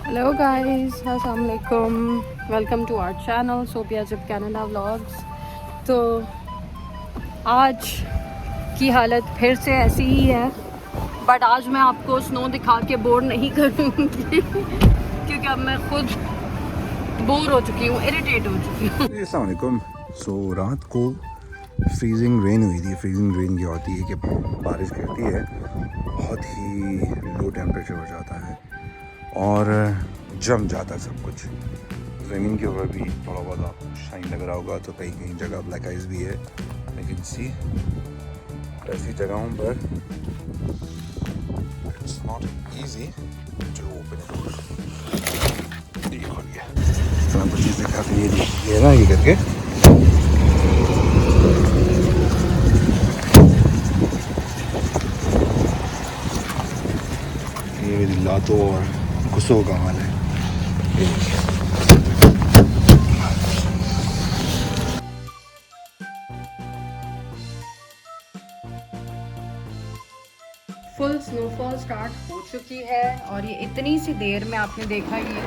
Hello guys, अस्सलाम वालेकुम। Welcome to our channel Sophia zip Canada vlogs. तो आज की हालत फिर से ऐसी ही है, बट आज मैं आपको स्नो दिखा के बोर नहीं करूँगी क्योंकि अब मैं खुद बोर हो चुकी हूँ, इरिटेट हो चुकी हूँ। अस्सलाम वालेकुम। रात को फ्रीजिंग रेन हुई थी। फ्रीजिंग रेन क्या होती है कि बारिश गिरती है, बहुत ही लो टेम्परेचर हो जाता है और जम जाता है सब कुछ। ज़मीन के ऊपर भी थोड़ा बहुत आपको शाइन लग रहा होगा, तो कहीं कहीं जगह ब्लैक आइस भी है। लेकिन सी ऐसी जगहों पर it's not easy to open it. ये खोल गया, तो आपको चीज़ दिखा के ये देखिए ना, ये करके ये मेरी लातों और गुस्सों का हाल है। फुल स्नोफॉल स्टार्ट हो चुकी है और ये इतनी सी देर में आपने देखा ये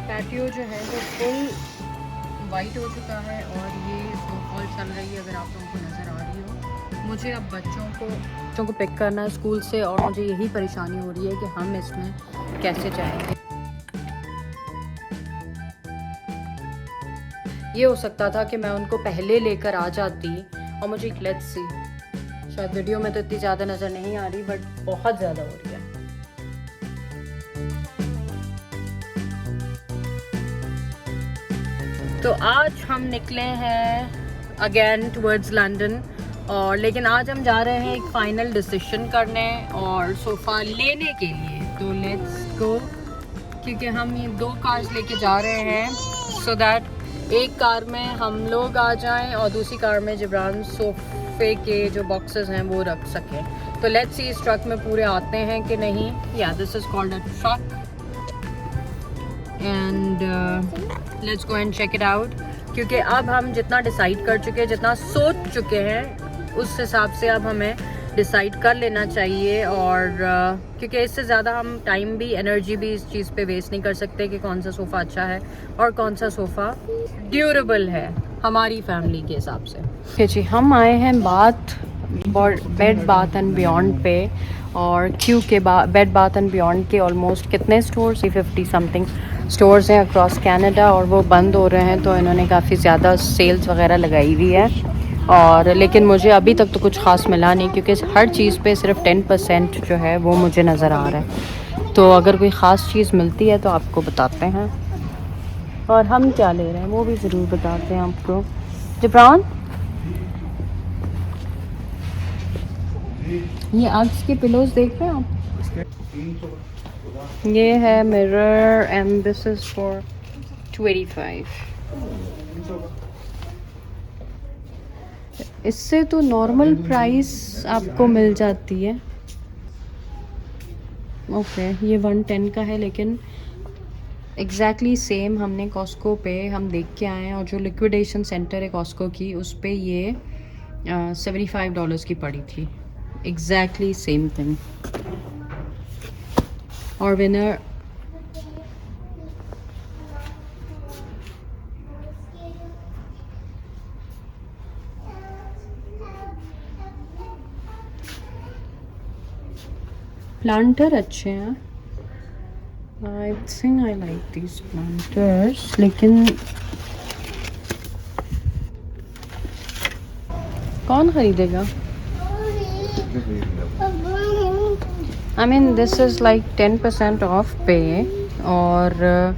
पैटियो जो है वो फुल वाइट हो चुका है और ये स्नोफॉल चल रही है, अगर आप लोगों को नज़र आ रही हो। मुझे अब बच्चों को पिक करना है स्कूल से और मुझे यही परेशानी हो रही है कि हम इसमें कैसे जाएंगे। ये हो सकता था कि मैं उनको पहले लेकर आ जाती और मुझे लेट्स सी, शायद वीडियो में तो इतनी ज़्यादा नज़र नहीं आ रही बट बहुत ज़्यादा हो रही है। तो आज हम निकले हैं अगेन टुवर्ड्स लंदन, और लेकिन आज हम जा रहे हैं एक फ़ाइनल डिसीजन करने और सोफ़ा लेने के लिए। तो लेट्स गो, क्योंकि हम ये 2 कार्स लेके जा रहे हैं सो दैट एक कार में हम लोग आ जाएं और दूसरी कार में जिब्रान सोफ़े के जो बॉक्सेस हैं वो रख सकें। तो लेट्स सी इस ट्रक में पूरे आते हैं कि नहीं। या this is called a truck and let's go and check it out. क्योंकि अब हम जितना डिसाइड कर चुके हैं, जितना सोच चुके हैं, उस हिसाब से अब हमें डिसाइड कर लेना चाहिए। और क्योंकि इससे ज़्यादा हम टाइम भी एनर्जी भी इस चीज़ पे वेस्ट नहीं कर सकते कि कौन सा सोफ़ा अच्छा है और कौन सा सोफ़ा ड्यूरेबल है हमारी फैमिली के हिसाब से। ओके जी, हम आए हैं बेड बाथ एंड बियॉन्ड पे, और क्यू के बेड बाथ एंड बियॉन्ड के ऑलमोस्ट कितने स्टोर्स, 50 समथिंग स्टोर्स हैं अक्रॉस कनाडा, और वो बंद हो रहे हैं। तो इन्होंने काफ़ी ज़्यादा सेल्स वगैरह लगाई हुई है, और लेकिन मुझे अभी तक तो कुछ ख़ास मिला नहीं, क्योंकि हर चीज़ पे सिर्फ 10% जो है वो मुझे नज़र आ रहा है। तो अगर कोई ख़ास चीज़ मिलती है तो आपको बताते हैं, और हम क्या ले रहे हैं वो भी ज़रूर बताते हैं आपको। जबरान, ये अग्स के पिलोज देख रहे हैं आप? ये है mirror and this is for 285। इससे तो नॉर्मल प्राइस आपको मिल जाती है। ओके, ये 110 का है, लेकिन एग्जैक्टली सेम हमने कॉस्को पे हम देख के आए हैं, और जो लिक्विडेशन सेंटर है कॉस्को की, उस पे ये $75 की पड़ी थी। Exactly same thing. और विनर प्लांटर अच्छे हैं। I think I like this planters, लेकिन कौन खरीदेगा? I mean this is like 10% of पे, और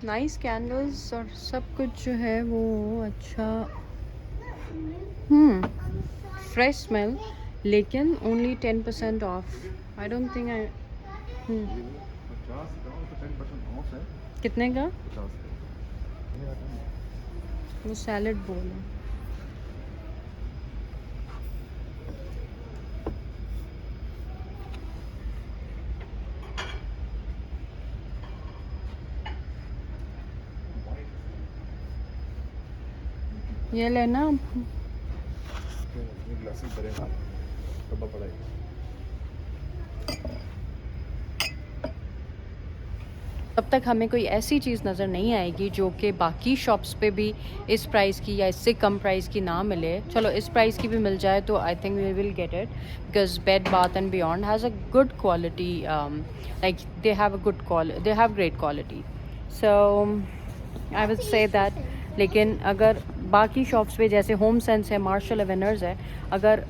नाइस कैंडल्स और सब कुछ जो है वो अच्छा फ्रेश स्मेल, लेकिन only 10% of. I don't think I 50 का तो 10% ऑफ है। कितने का? 50 का। वो सैलड बोल है। ये लेना ग्लासेस भरेगा डब्बा पड़ा है। तब तक हमें कोई ऐसी चीज़ नज़र नहीं आएगी जो कि बाकी शॉप्स पे भी इस प्राइस की या इससे कम प्राइस की ना मिले। चलो इस प्राइस की भी मिल जाए तो I think we will get it, because Bed Bath and Beyond has a good quality, like they have great quality, so I will say that. लेकिन अगर बाकी शॉप्स पे जैसे होम सेंस है, मार्शल एवेनर्स है, अगर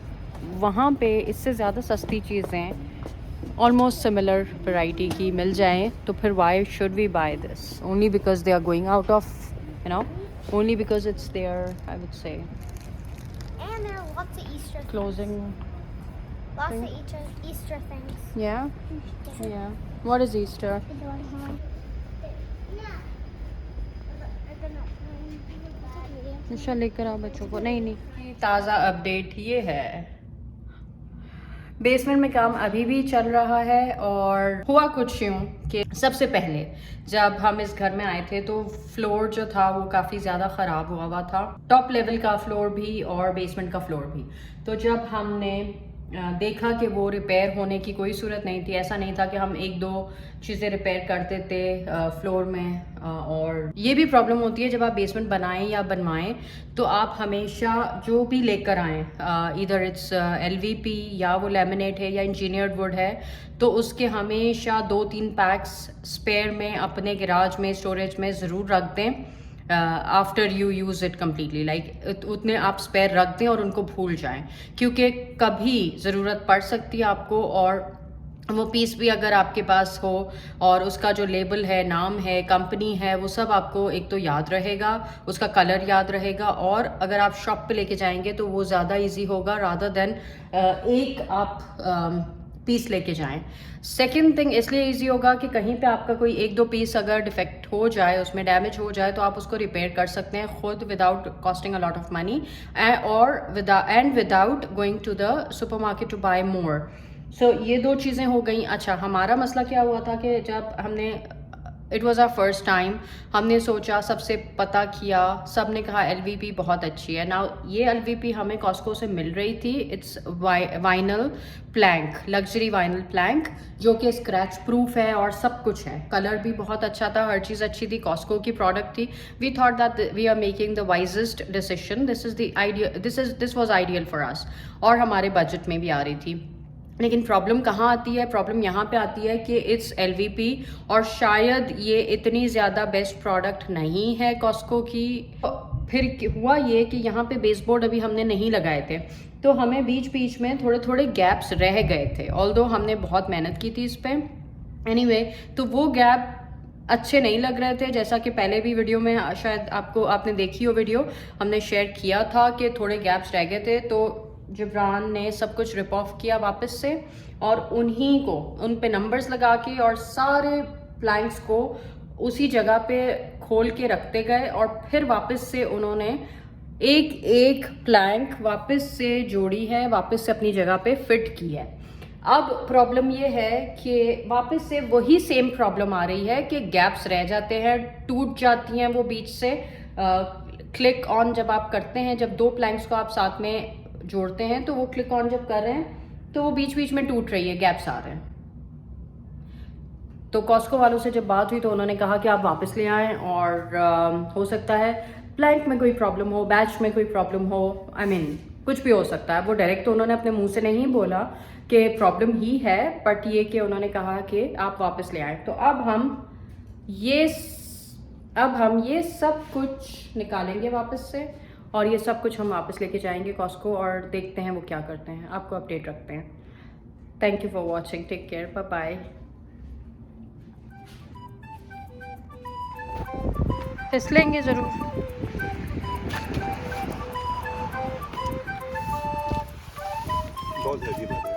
वहाँ पे इससे ज़्यादा सस्ती चीज़ें ऑलमोस्ट सिमिलर वैरायटी की मिल जाएं तो फिर why should we buy this? Only because they are going out of, you know, only because it's there, I would say And there are lots of Easter closing. lots of Easter things. या what is Easter? Nisha लेकर आ बच्चों को। नहीं ताज़ा update ये है, basement में काम अभी भी चल रहा है। और हुआ कुछ यूँ कि सबसे पहले जब हम इस घर में आए थे तो फ्लोर जो था वो काफ़ी ज़्यादा ख़राब हुआ था, टॉप लेवल का फ्लोर भी और बेसमेंट का फ्लोर भी। तो जब हमने देखा कि वो रिपेयर होने की कोई सूरत नहीं थी, ऐसा नहीं था कि हम एक दो चीज़ें रिपेयर करते थे फ्लोर में। और ये भी प्रॉब्लम होती है जब आप बेसमेंट बनाएं या बनवाएं तो आप हमेशा जो भी लेकर आएँ, इधर इट्स LVP या वो लेमिनेट है या इंजीनियर्ड वुड है, तो उसके हमेशा 2-3 पैक्स स्पेयर में अपने गैराज में स्टोरेज में ज़रूर रख दें after you use it completely. Like उतने आप स्पेयर रख दें और उनको भूल जाएं, क्योंकि कभी ज़रूरत पड़ सकती है आपको। और वो पीस भी अगर आपके पास हो और उसका जो लेबल है, नाम है, कंपनी है, वो सब आपको एक तो याद रहेगा, उसका कलर याद रहेगा, और अगर आप शॉप पे लेके जाएंगे तो वो ज़्यादा इजी होगा रादर देन एक आप पीस लेके जाएं। सेकंड थिंग इसलिए इजी होगा कि कहीं पे आपका कोई 1-2 पीस अगर डिफेक्ट हो जाए, उसमें डैमेज हो जाए, तो आप उसको रिपेयर कर सकते हैं खुद without costing a lot of money और without going to the supermarket to buy more. So ये 2 चीज़ें हो गई। अच्छा, हमारा मसला क्या हुआ था कि जब हमने it was our first time, हमने सोचा, सबसे पता किया, सब ने कहा LVP बहुत अच्छी है। ना ये LVP हमें कॉस्को से मिल रही थी, it's vinyl plank, luxury vinyl plank, जो कि स्क्रैच प्रूफ है और सब कुछ है। कलर भी बहुत अच्छा था, हर चीज़ अच्छी थी, कॉस्को की प्रोडक्ट थी। We thought that we are making the wisest decision, this was ideal for us, और हमारे बजट में भी आ रही थी। लेकिन प्रॉब्लम कहाँ आती है? प्रॉब्लम यहाँ पे आती है कि इट्स LVP और शायद ये इतनी ज़्यादा बेस्ट प्रोडक्ट नहीं है कॉस्को की। फिर हुआ ये कि यहाँ पे बेसबोर्ड अभी हमने नहीं लगाए थे, तो हमें बीच बीच में थोड़े थोड़े गैप्स रह गए थे, ऑल्दो हमने बहुत मेहनत की थी इस पर। एनीवे, तो वो गैप अच्छे नहीं लग रहे थे। जैसा कि पहले भी वीडियो में शायद आपने देखी हो वीडियो, हमने शेयर किया था कि थोड़े गैप्स रह गए थे, तो जिब्रान ने सब कुछ रिप ऑफ किया वापस से, और उन्हीं को उन पे नंबर्स लगा के और सारे प्लैंक्स को उसी जगह पे खोल के रखते गए, और फिर वापस से उन्होंने एक एक प्लैंक वापस से जोड़ी है, वापस से अपनी जगह पे फिट की है। अब प्रॉब्लम ये है कि वापस से वही सेम प्रॉब्लम आ रही है कि गैप्स रह जाते हैं, टूट जाती हैं वो बीच से। क्लिक ऑन जब आप करते हैं, जब 2 प्लैंक्स को आप साथ में जोड़ते हैं, तो वो क्लिक ऑन जब कर रहे हैं तो वो बीच बीच में टूट रही है, गैप्स आ रहे हैं। तो कॉस्को वालों से जब बात हुई तो उन्होंने कहा कि आप वापस ले आएं, और हो सकता है प्लैंक में कोई प्रॉब्लम हो, बैच में कोई प्रॉब्लम हो, I mean, कुछ भी हो सकता है। वो डायरेक्ट तो उन्होंने अपने मुंह से नहीं बोला कि प्रॉब्लम ही है, बट ये कि उन्होंने कहा कि आप वापस ले आएं। तो अब हम ये सब कुछ निकालेंगे वापस से, और ये सब कुछ हम वापस लेके जाएंगे कॉस्को, और देखते हैं वो क्या करते हैं, आपको अपडेट रखते हैं। Thank you for watching, take care, bye bye. फिसलेंगे ज़रूर। बहुत हैवी बात है।